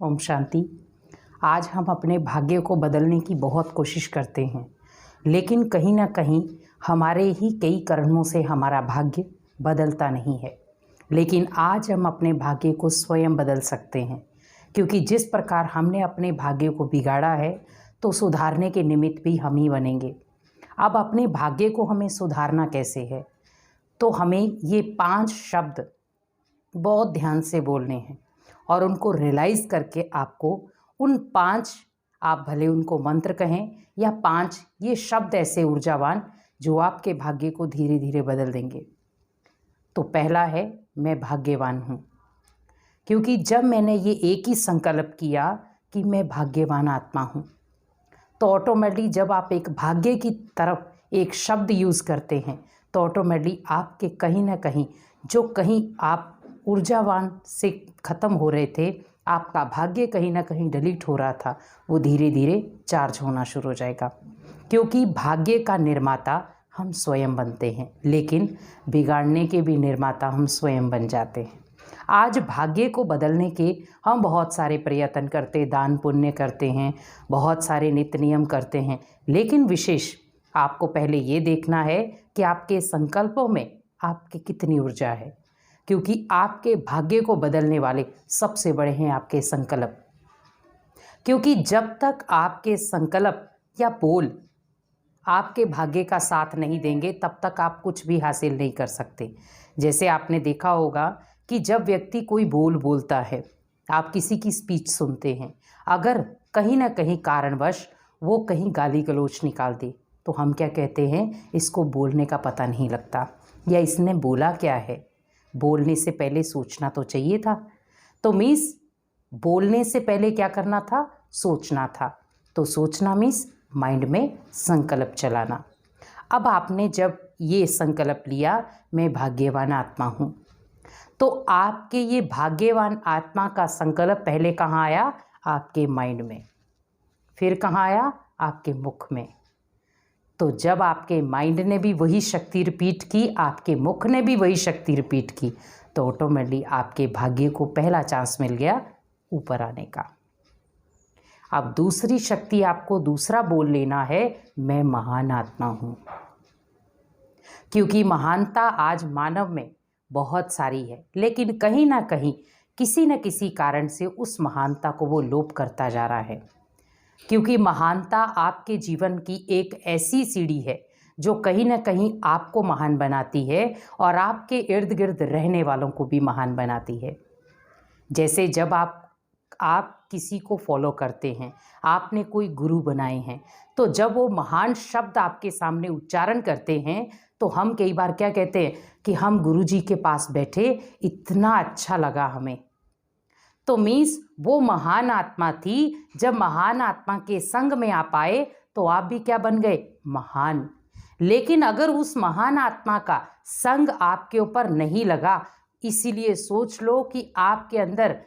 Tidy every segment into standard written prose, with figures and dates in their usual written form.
ओम शांति। आज हम अपने भाग्य को बदलने की बहुत कोशिश करते हैं, लेकिन कहीं ना कहीं हमारे ही कई कर्मों से हमारा भाग्य बदलता नहीं है। लेकिन आज हम अपने भाग्य को स्वयं बदल सकते हैं, क्योंकि जिस प्रकार हमने अपने भाग्य को बिगाड़ा है तो सुधारने के निमित्त भी हम ही बनेंगे। अब अपने भाग्य को हमें सुधारना कैसे है, तो हमें ये 5 शब्द बहुत ध्यान से बोलने हैं और उनको रियलाइज़ करके आपको उन 5, आप भले उनको मंत्र कहें या 5 ये शब्द ऐसे ऊर्जावान जो आपके भाग्य को धीरे धीरे बदल देंगे। तो पहला है, मैं भाग्यवान हूँ। क्योंकि जब मैंने ये एक ही संकल्प किया कि मैं भाग्यवान आत्मा हूँ, तो ऑटोमेटिकली जब आप एक भाग्य की तरफ एक शब्द यूज़ करते हैं तो ऑटोमेटिकली आपके कहीं ना कहीं जो कहीं आप ऊर्जावान से ख़त्म हो रहे थे, आपका भाग्य कहीं ना कहीं डिलीट हो रहा था, वो धीरे धीरे चार्ज होना शुरू हो जाएगा। क्योंकि भाग्य का निर्माता हम स्वयं बनते हैं, लेकिन बिगाड़ने के भी निर्माता हम स्वयं बन जाते हैं। आज भाग्य को बदलने के हम बहुत सारे प्रयत्न करते, दान पुण्य करते हैं, बहुत सारे नित्य नियम करते हैं, लेकिन विशेष आपको पहले ये देखना है कि आपके संकल्पों में आपकी कितनी ऊर्जा है। क्योंकि आपके भाग्य को बदलने वाले सबसे बड़े हैं आपके संकल्प। क्योंकि जब तक आपके संकल्प या बोल आपके भाग्य का साथ नहीं देंगे, तब तक आप कुछ भी हासिल नहीं कर सकते। जैसे आपने देखा होगा कि जब व्यक्ति कोई बोल बोलता है, आप किसी की स्पीच सुनते हैं, अगर कहीं ना कहीं कारणवश वो कहीं गाली गलौज निकाल दे तो हम क्या कहते हैं, इसको बोलने का पता नहीं लगता, या इसने बोला क्या है। बोलने से पहले सोचना तो चाहिए था। तो मीन्स बोलने से पहले क्या करना था, सोचना था। तो सोचना मीन्स माइंड में संकल्प चलाना। अब आपने जब ये संकल्प लिया मैं भाग्यवान आत्मा हूँ, तो आपके ये भाग्यवान आत्मा का संकल्प पहले कहाँ आया, आपके माइंड में, फिर कहाँ आया, आपके मुख में। तो जब आपके माइंड ने भी वही शक्ति रिपीट की, आपके मुख ने भी वही शक्ति रिपीट की, तो ऑटोमेटिकली आपके भाग्य को पहला चांस मिल गया ऊपर आने का। अब दूसरी शक्ति आपको दूसरा बोल लेना है, मैं महान आत्मा हूँ। क्योंकि महानता आज मानव में बहुत सारी है, लेकिन कहीं ना कहीं किसी न किसी कारण से उस महानता को वो लोप करता जा रहा है। क्योंकि महानता आपके जीवन की एक ऐसी सीढ़ी है जो कहीं ना कहीं आपको महान बनाती है और आपके इर्द गिर्द रहने वालों को भी महान बनाती है। जैसे जब आप किसी को फॉलो करते हैं, आपने कोई गुरु बनाए हैं, तो जब वो महान शब्द आपके सामने उच्चारण करते हैं तो हम कई बार क्या कहते हैं कि हम गुरु जी के पास बैठे, इतना अच्छा लगा हमें। तो मीन्स वो महान आत्मा थी, जब महान आत्मा के संग में आप आए तो आप भी क्या बन गए, महान। लेकिन अगर उस महान आत्मा का संग आपके ऊपर नहीं लगा, इसीलिए सोच लो कि आपके अंदर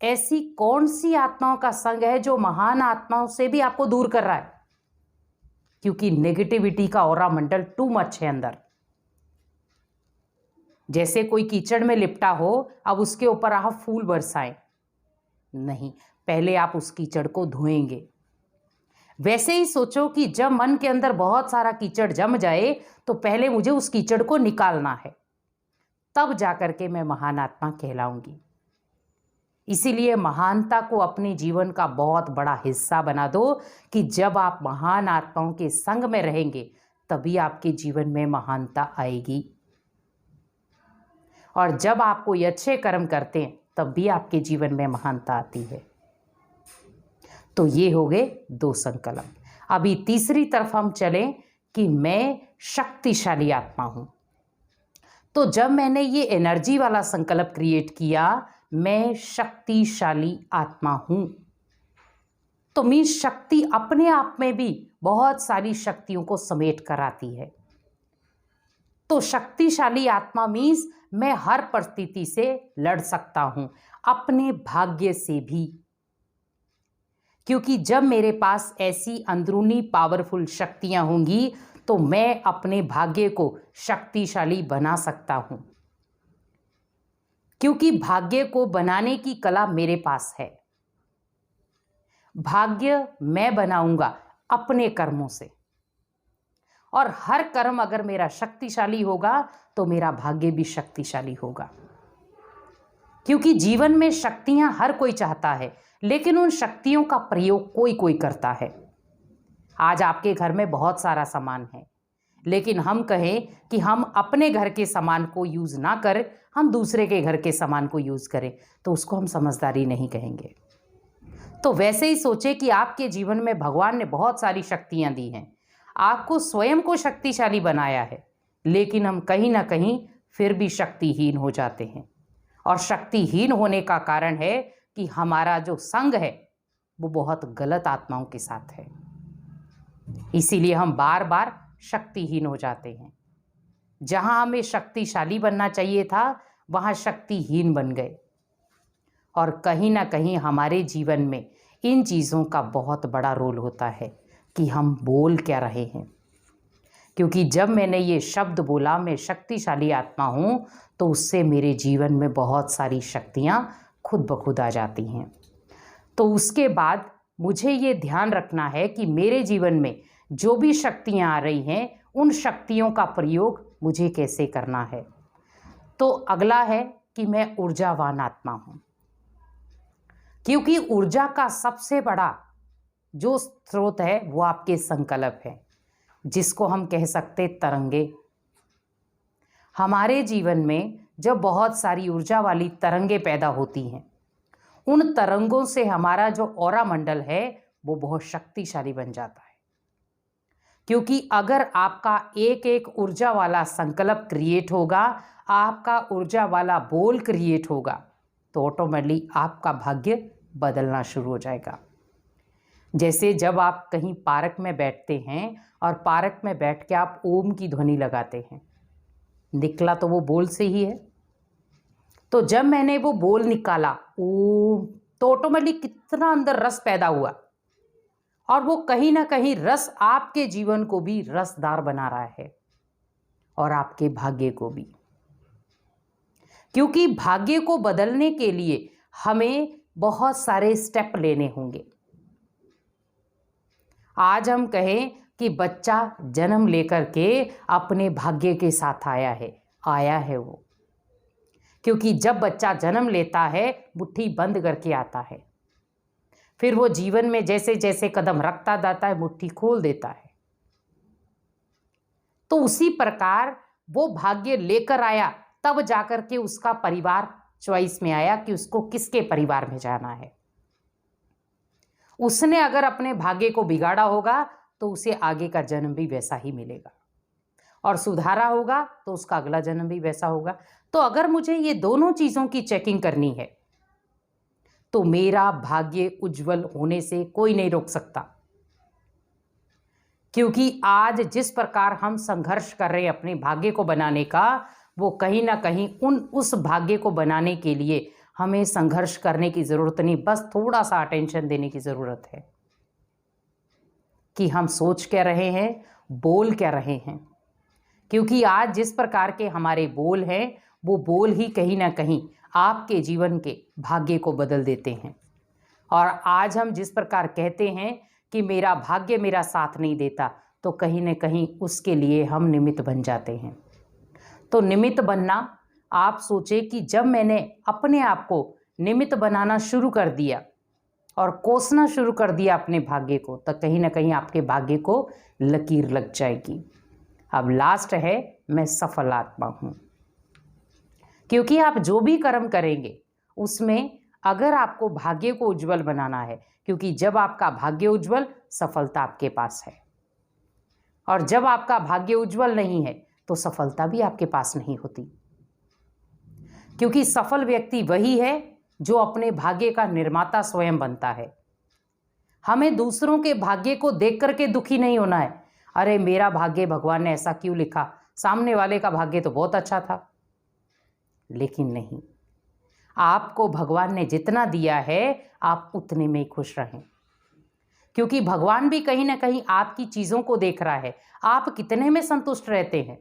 ऐसी कौन सी आत्माओं का संग है जो महान आत्माओं से भी आपको दूर कर रहा है। क्योंकि नेगेटिविटी का ऑरा मंडल टू मच है अंदर। जैसे कोई कीचड़ में लिपटा हो, अब उसके ऊपर आप फूल बरसाएं, नहीं, पहले आप उस कीचड़ को धोएंगे। वैसे ही सोचो कि जब मन के अंदर बहुत सारा कीचड़ जम जाए तो पहले मुझे उस कीचड़ को निकालना है, तब जाकर के मैं महान आत्मा कहलाऊंगी। इसीलिए महानता को अपने जीवन का बहुत बड़ा हिस्सा बना दो कि जब आप महान आत्माओं के संग में रहेंगे तभी आपके जीवन में महानता आएगी। और जब आप कोई अच्छे कर्म करते हैं तब भी आपके जीवन में महानता आती है। तो ये हो गए 2 संकल्प। अभी तीसरी तरफ हम चलें कि मैं शक्तिशाली आत्मा हूं। तो जब मैंने ये एनर्जी वाला संकल्प क्रिएट किया, मैं शक्तिशाली आत्मा हूं, तो मेरी शक्ति अपने आप में भी बहुत सारी शक्तियों को समेट कर आती है। तो शक्तिशाली आत्मा मीन्स मैं हर परिस्थिति से लड़ सकता हूं, अपने भाग्य से भी। क्योंकि जब मेरे पास ऐसी अंदरूनी पावरफुल शक्तियां होंगी तो मैं अपने भाग्य को शक्तिशाली बना सकता हूं। क्योंकि भाग्य को बनाने की कला मेरे पास है। भाग्य मैं बनाऊंगा अपने कर्मों से, और हर कर्म अगर मेरा शक्तिशाली होगा तो मेरा भाग्य भी शक्तिशाली होगा। क्योंकि जीवन में शक्तियां हर कोई चाहता है, लेकिन उन शक्तियों का प्रयोग कोई कोई करता है। आज आपके घर में बहुत सारा सामान है, लेकिन हम कहें कि हम अपने घर के सामान को यूज़ ना करें, हम दूसरे के घर के सामान को यूज़ करें, तो उसको हम समझदारी नहीं कहेंगे। तो वैसे ही सोचे कि आपके जीवन में भगवान ने बहुत सारी शक्तियां दी हैं, आपको स्वयं को शक्तिशाली बनाया है, लेकिन हम कहीं ना कहीं फिर भी शक्तिहीन हो जाते हैं। और शक्तिहीन होने का कारण है कि हमारा जो संग है वो बहुत गलत आत्माओं के साथ है, इसीलिए हम बार बार शक्तिहीन हो जाते हैं। जहां हमें शक्तिशाली बनना चाहिए था वहां शक्तिहीन बन गए। और कहीं ना कहीं हमारे जीवन में इन चीज़ों का बहुत बड़ा रोल होता है कि हम बोल क्या रहे हैं। क्योंकि जब मैंने ये शब्द बोला मैं शक्तिशाली आत्मा हूँ, तो उससे मेरे जीवन में बहुत सारी शक्तियाँ खुद ब खुद आ जाती हैं। तो उसके बाद मुझे ये ध्यान रखना है कि मेरे जीवन में जो भी शक्तियाँ आ रही हैं उन शक्तियों का प्रयोग मुझे कैसे करना है। तो अगला है कि मैं ऊर्जावान आत्मा हूँ, क्योंकि ऊर्जा का सबसे बड़ा जो स्रोत है वो आपके संकल्प है, जिसको हम कह सकते तरंगे। हमारे जीवन में जब बहुत सारी ऊर्जा वाली तरंगे पैदा होती हैं, उन तरंगों से हमारा जो ऑरा मंडल है वो बहुत शक्तिशाली बन जाता है। क्योंकि अगर आपका एक एक ऊर्जा वाला संकल्प क्रिएट होगा, आपका ऊर्जा वाला बोल क्रिएट होगा, तो ऑटोमेटिकली आपका भाग्य बदलना शुरू हो जाएगा। जैसे जब आप कहीं पार्क में बैठते हैं और पार्क में बैठ के आप ओम की ध्वनि लगाते हैं, निकला तो वो बोल से ही है। तो जब मैंने वो बोल निकाला ओम, तो ऑटोमेटिक कितना अंदर रस पैदा हुआ, और वो कहीं ना कहीं रस आपके जीवन को भी रसदार बना रहा है और आपके भाग्य को भी। क्योंकि भाग्य को बदलने के लिए हमें बहुत सारे स्टेप लेने होंगे। आज हम कहें कि बच्चा जन्म लेकर के अपने भाग्य के साथ आया है वो। क्योंकि जब बच्चा जन्म लेता है मुट्ठी बंद करके आता है, फिर वो जीवन में जैसे जैसे कदम रखता जाता है मुट्ठी खोल देता है। तो उसी प्रकार वो भाग्य लेकर आया, तब जाकर के उसका परिवार चॉइस में आया कि उसको किसके परिवार में जाना है। उसने अगर अपने भाग्य को बिगाड़ा होगा तो उसे आगे का जन्म भी वैसा ही मिलेगा, और सुधारा होगा तो उसका अगला जन्म भी वैसा होगा। तो अगर मुझे ये दोनों चीज़ों की चेकिंग करनी है तो मेरा भाग्य उज्जवल होने से कोई नहीं रोक सकता। क्योंकि आज जिस प्रकार हम संघर्ष कर रहे हैं अपने भाग्य को बनाने का, वो कहीं ना कहीं उस भाग्य को बनाने के लिए हमें संघर्ष करने की ज़रूरत नहीं, बस थोड़ा सा अटेंशन देने की ज़रूरत है कि हम सोच क्या रहे हैं, बोल क्या रहे हैं। क्योंकि आज जिस प्रकार के हमारे बोल हैं, वो बोल ही कहीं ना कहीं आपके जीवन के भाग्य को बदल देते हैं। और आज हम जिस प्रकार कहते हैं कि मेरा भाग्य मेरा साथ नहीं देता, तो कहीं ना कहीं उसके लिए हम निमित्त बन जाते हैं। तो निमित्त बनना, आप सोचे कि जब मैंने अपने आप को निमित्त बनाना शुरू कर दिया और कोसना शुरू कर दिया अपने भाग्य को, तो कहीं ना कहीं आपके भाग्य को लकीर लग जाएगी। अब लास्ट है मैं सफल आत्मा हूँ। क्योंकि आप जो भी कर्म करेंगे उसमें अगर आपको भाग्य को उज्जवल बनाना है, क्योंकि जब आपका भाग्य उज्जवल, सफलता आपके पास है, और जब आपका भाग्य उज्जवल नहीं है तो सफलता भी आपके पास नहीं होती। क्योंकि सफल व्यक्ति वही है जो अपने भाग्य का निर्माता स्वयं बनता है। हमें दूसरों के भाग्य को देख करके दुखी नहीं होना है, अरे मेरा भाग्य भगवान ने ऐसा क्यों लिखा, सामने वाले का भाग्य तो बहुत अच्छा था। लेकिन नहीं, आपको भगवान ने जितना दिया है आप उतने में ही खुश रहें। क्योंकि भगवान भी कहीं ना कहीं आपकी चीज़ों को देख रहा है, आप कितने में संतुष्ट रहते हैं,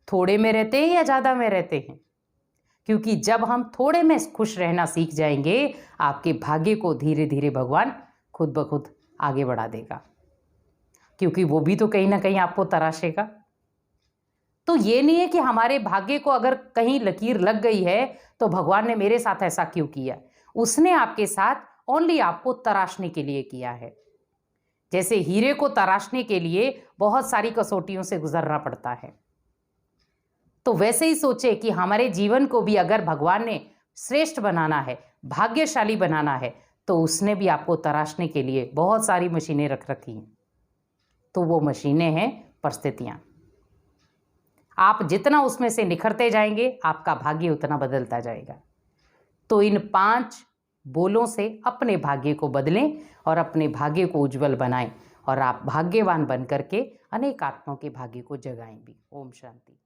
थोड़े में रहते हैं या ज़्यादा में रहते हैं। क्योंकि जब हम थोड़े में खुश रहना सीख जाएंगे, आपके भाग्य को धीरे धीरे भगवान खुद ब खुद आगे बढ़ा देगा, क्योंकि वो भी तो कहीं ना कहीं आपको तराशेगा। तो ये नहीं है कि हमारे भाग्य को अगर कहीं लकीर लग गई है तो भगवान ने मेरे साथ ऐसा क्यों किया। उसने आपके साथ ओनली आपको तराशने के लिए किया है। जैसे हीरे को तराशने के लिए बहुत सारी कसौटियों से गुजरना पड़ता है, तो वैसे ही सोचे कि हमारे जीवन को भी अगर भगवान ने श्रेष्ठ बनाना है, भाग्यशाली बनाना है, तो उसने भी आपको तराशने के लिए बहुत सारी मशीनें रख रखी हैं। तो वो मशीनें हैं परिस्थितियां। आप जितना उसमें से निखरते जाएंगे, आपका भाग्य उतना बदलता जाएगा। तो इन 5 बोलों से अपने भाग्य को बदलें और अपने भाग्य को उज्जवल बनाएं, और आप भाग्यवान बन करके अनेक आत्माओं के भाग्य को जगाएं भी। ओम शांति।